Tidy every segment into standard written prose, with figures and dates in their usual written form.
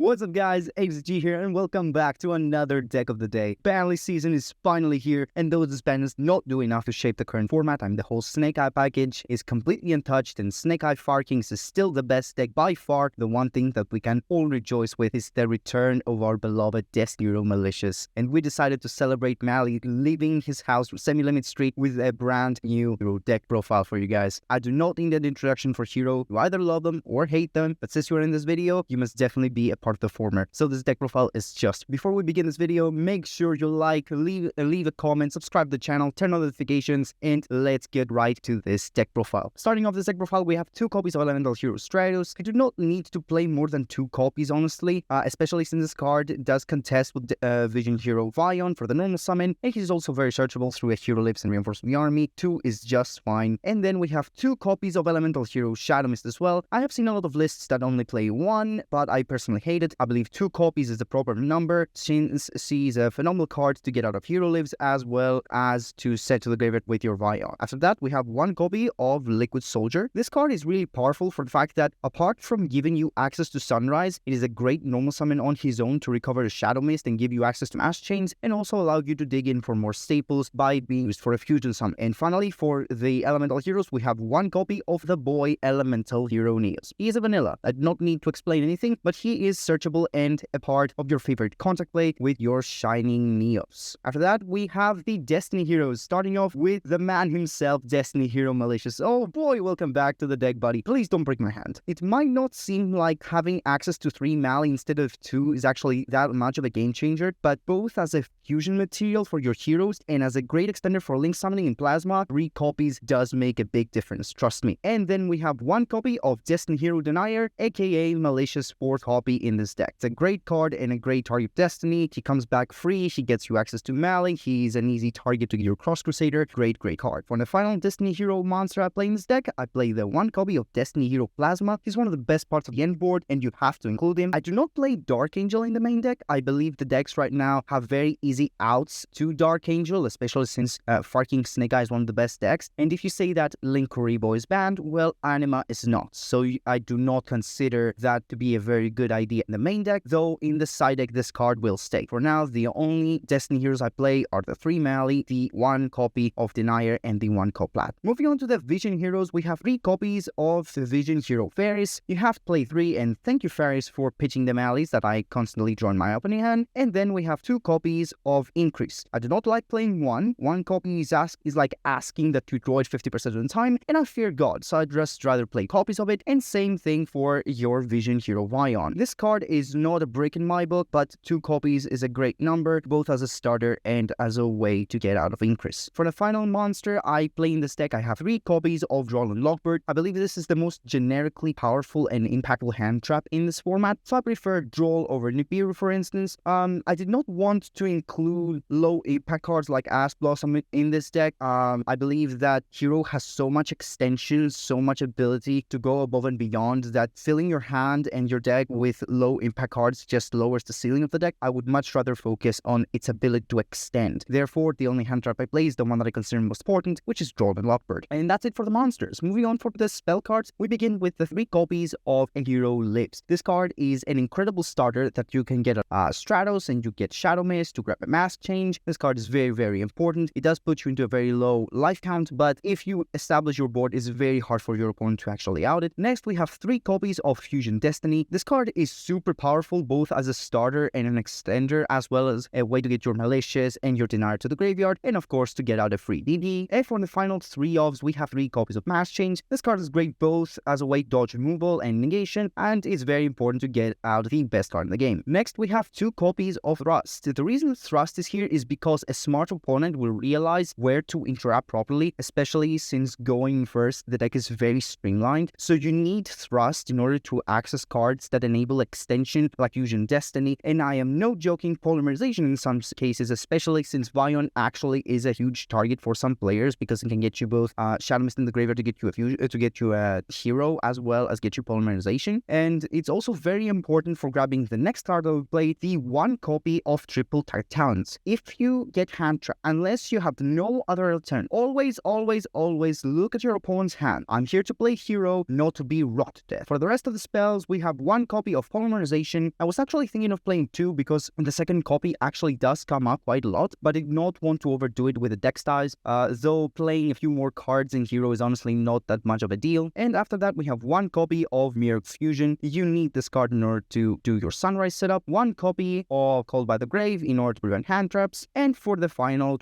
What's up guys, Yugioh here and welcome back to another deck of the day. Banlist season is finally here, and though this ban is not doing enough to shape the current format, the whole Snake Eye package is completely untouched and Snake Eye Fire Kings is still the best deck by far. The one thing that we can all rejoice with is the return of our beloved Destiny Hero Malicious, and we decided to celebrate Mali leaving his house semi-limit streak with a brand new hero deck profile for you guys. I do not need an introduction for hero, you either love them or hate them, but since you are in this video, you must definitely be a part of the former. So this deck profile is just. Before we begin this video, make sure you like, leave a comment, subscribe to the channel, turn on notifications, and let's get right to this deck profile. Starting off this deck profile, we have 2 copies of Elemental Hero Stratos. I do not need to play more than 2 copies, honestly, especially since this card does contest with Vision Hero Vion for the normal summon, and he's also very searchable through a Hero Lives and Reinforcing the Army. 2 is just fine. And then we have 2 copies of Elemental Hero Shadow Mist as well. I have seen a lot of lists that only play 1, but I personally hate it. I believe 2 copies is the proper number, since she's a phenomenal card to get out of Hero Lives as well as to set to the graveyard with your Vion. After that, we have 1 copy of Liquid Soldier. This card is really powerful for the fact that apart from giving you access to Sunrise, it is a great normal summon on his own to recover the Shadow Mist and give you access to Mass Chains, and also allow you to dig in for more staples by being used for a fusion summon. And finally, for the Elemental Heroes, we have 1 copy of the boy Elemental Hero Neos. He is a vanilla. I do not need to explain anything, but he is searchable and a part of your favorite contact play with your Shining Neos. After that, we have the Destiny Heroes, starting off with the man himself, Destiny Hero Malicious. Oh boy, welcome back to the deck, buddy. Please don't break my hand. It might not seem like having access to 3 Mali instead of 2 is actually that much of a game changer, but both as a fusion material for your heroes and as a great extender for link summoning in Plasma, 3 copies does make a big difference, trust me. And then we have 1 copy of Destiny Hero Denier, aka Malicious 4th copy in this deck. It's a great card and a great target Destiny. He comes back free, he gets you access to Mali, he's an easy target to get your Cross Crusader. Great card. For the final Destiny Hero monster I play in this deck, I play the 1 copy of Destiny Hero Plasma. He's one of the best parts of the end board and you have to include him. I do not play Dark Angel in the main deck. I believe the decks right now have very easy outs to Dark Angel, especially since Fire King Snake Eye is one of the best decks. And if you say that Link Kuriboh is banned, well, Anima is not. So I do not consider that to be a very good idea in the main deck, though in the side deck this card will stay. For now, the only Destiny Heroes I play are the 3 Mali, the 1 copy of Denier, and the 1 Coplat. Moving on to the Vision Heroes, we have 3 copies of the Vision Hero Ferris. You have to play 3, and thank you Ferris for pitching the Malis that I constantly draw in my opening hand. And then we have 2 copies of Increase. I do not like playing 1. 1 copy is like asking that you draw it 50% of the time, and I fear God, so I'd just rather play copies of it. And same thing for your Vision Hero Vion. This card is not a brick in my book, but 2 copies is a great number, both as a starter and as a way to get out of Increase. For the final monster I play in this deck, I have 3 copies of Droll and Lockbird. I believe this is the most generically powerful and impactful hand trap in this format, so I prefer Droll over Nibiru, for instance. I did not want to include low impact cards like Ash Blossom in this deck. I believe that Hero has so much extension, so much ability to go above and beyond that filling your hand and your deck with low impact cards just lowers the ceiling of the deck. I would much rather focus on its ability to extend. Therefore, the only hand trap I play is the one that I consider most important, which is Droll and Lockbird. And that's it for the monsters. Moving on for the spell cards, we begin with the 3 copies of A Hero Lives. This card is an incredible starter that you can get Stratos and you get Shadow Mist to grab a Mask Change. This card is very important. It does put you into a very low life count, but if you establish your board, it's very hard for your opponent to actually out it. Next, we have 3 copies of Fusion Destiny. This card is super powerful, both as a starter and an extender, as well as a way to get your Malicious and your Denier to the graveyard, and of course to get out a free DD. And for the final 3 ofs, we have 3 copies of Mass Change. This card is great both as a way to dodge removal and negation, and it's very important to get out the best card in the game. Next, we have 2 copies of Thrust. The reason Thrust is here is because a smart opponent will realize where to interrupt properly, especially since going first, the deck is very streamlined. So you need Thrust in order to access cards that enable extension like Fusion Destiny, and I am no joking, polymerization in some cases, especially since Vion actually is a huge target for some players because it can get you both Shadow Mist in the graveyard to get you a fusion, to get you a hero, as well as get you polymerization. And it's also very important for grabbing the next card I will play, the 1 copy of Triple Talents. If you get hand trap, unless you have no other turn, always look at your opponent's hand. I'm here to play hero, not to be rot death. For the rest of the spells, we have 1 copy of Polymerization polymerization, I was actually thinking of playing 2 because the second copy actually does come up quite a lot, but I did not want to overdo it with the deck size, though playing a few more cards in Hero is honestly not that much of a deal. And after that, we have 1 copy of Miracle Fusion. You need this card in order to do your Sunrise setup, 1 copy of Called by the Grave in order to prevent hand traps, and for the final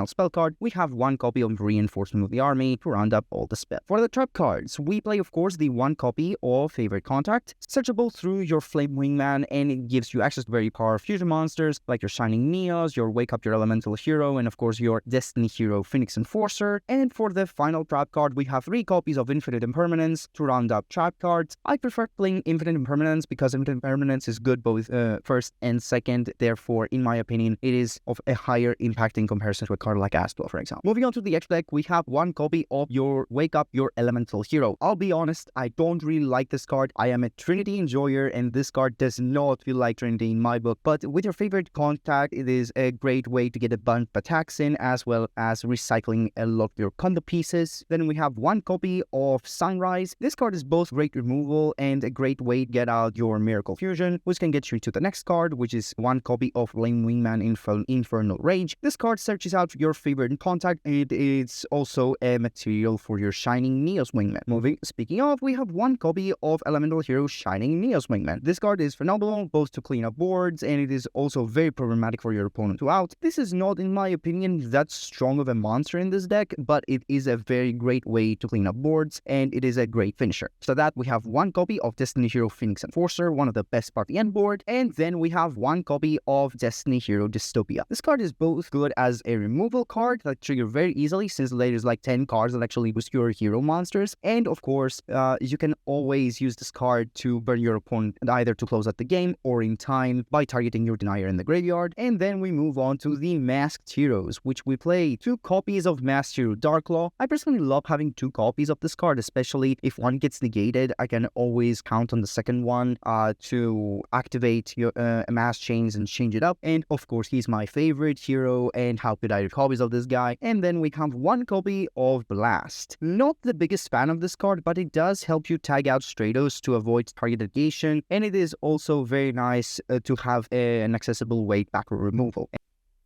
spell card, we have 1 copy of Reinforcement of the Army to round up all the spells. For the trap cards, we play of course the 1 copy of Favorite Contact, searchable through your Flame Wingman, and it gives you access to very powerful fusion monsters like your Shining Neos, your Wake Up Your Elemental Hero, and of course your Destiny Hero Phoenix Enforcer. And for the final trap card, we have 3 copies of Infinite Impermanence to round up trap cards. I prefer playing Infinite Impermanence because Infinite Impermanence is good both first and second, therefore in my opinion it is of a higher impact in comparison to a card like Astral, for example. Moving on to the extra deck, we have 1 copy of your Wake Up Your Elemental Hero. I'll be honest, I don't really like this card. I am a Trinity enjoyer and this card does not feel like Trinity in my book, but with your Favorite Contact, it is a great way to get a bunch of attacks in, as well as recycling a lot of your combo pieces. Then we have 1 copy of Sunrise. This card is both great removal and a great way to get out your Miracle Fusion, which can get you to the next card, which is 1 copy of Flame Wingman Infernal Rage. This card searches out your Favorite Contact and it's also a material for your Shining Neos Wingman. Speaking of, we have 1 copy of Elemental Hero Shining Neos Wingman. This card is phenomenal both to clean up boards and it is also very problematic for your opponent to out. This is not, in my opinion, that strong of a monster in this deck, but it is a very great way to clean up boards and it is a great finisher. So that we have 1 copy of Destiny Hero Phoenix Enforcer, one of the best part of the end board, and then we have 1 copy of Destiny Hero Dystopia. This card is both good as a removal card that trigger very easily since there's like 10 cards that actually boost your hero monsters, and of course you can always use this card to burn your opponent either to close out the game or in time by targeting your denier in the graveyard. And then we move on to the Masked Heroes, which we play 2 copies of Masked Hero Darklaw. I personally love having 2 copies of this card, especially if one gets negated. I can always count on the second one to activate your Mass Chains and change it up. And of course, he's my favorite hero, and how could I have copies of this guy? And then we have 1 copy of Blast. Not the biggest fan of this card, but it does help you tag out Stratos to avoid target negation, and it is also very nice to have an accessible way backward removal.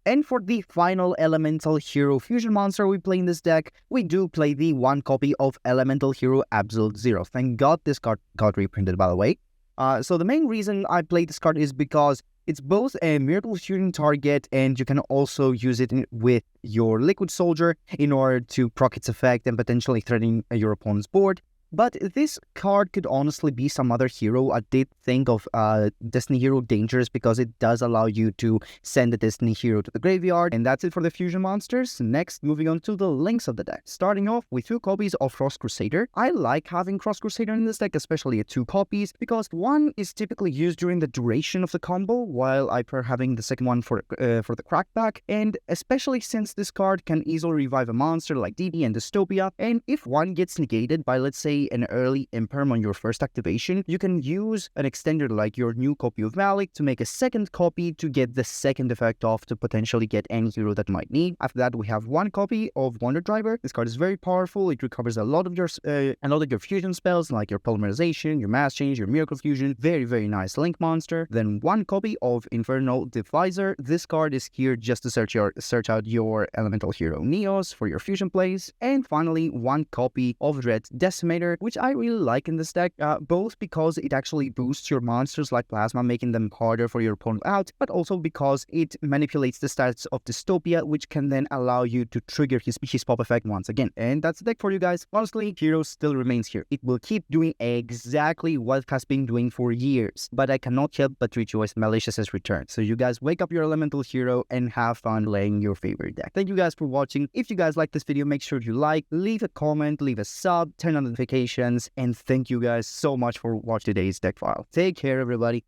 And for the final Elemental Hero Fusion monster we play in this deck, we do play the 1 copy of Elemental Hero Absolute Zero. Thank God this card got reprinted, by the way. So the main reason I play this card is because it's both a Miracle Fusion target and you can also use it with your Liquid Soldier in order to proc its effect and potentially threaten your opponent's board. But this card could honestly be some other hero. I did think of Destiny Hero Dangerous because it does allow you to send a Destiny Hero to the graveyard. And that's it for the fusion monsters. Next, moving on to the links of the deck. Starting off with 2 copies of Cross Crusader. I like having Cross Crusader in this deck, especially at 2 copies, because 1 is typically used during the duration of the combo, while I prefer having the second one for the crackback. And especially since this card can easily revive a monster like DB and Dystopia. And if 1 gets negated by, let's say, an early imperm on your first activation, you can use an extender like your new copy of Malik to make a second copy to get the second effect off to potentially get any hero that might need. After that, we have 1 copy of Wonder Driver. This card is very powerful. It recovers a lot of your fusion spells like your Polymerization, your Mass Change, your Miracle Fusion. Very, very nice link monster. Then 1 copy of Infernal Divisor. This card is here just to search out your Elemental Hero Neos for your fusion plays. And finally, 1 copy of Red Decimator, which I really like in this deck, both because it actually boosts your monsters like Plasma, making them harder for your opponent out, but also because it manipulates the stats of Dystopia, which can then allow you to trigger his pop effect once again. And that's the deck for you guys. Honestly, Hero still remains here. It will keep doing exactly what it has been doing for years, but I cannot help but rejoice Malicious' return. So you guys wake up your Elemental Hero and have fun playing your favorite deck. Thank you guys for watching. If you guys like this video, make sure you like, leave a comment, leave a sub, turn on notifications, and thank you guys so much for watching today's deck file. Take care, everybody.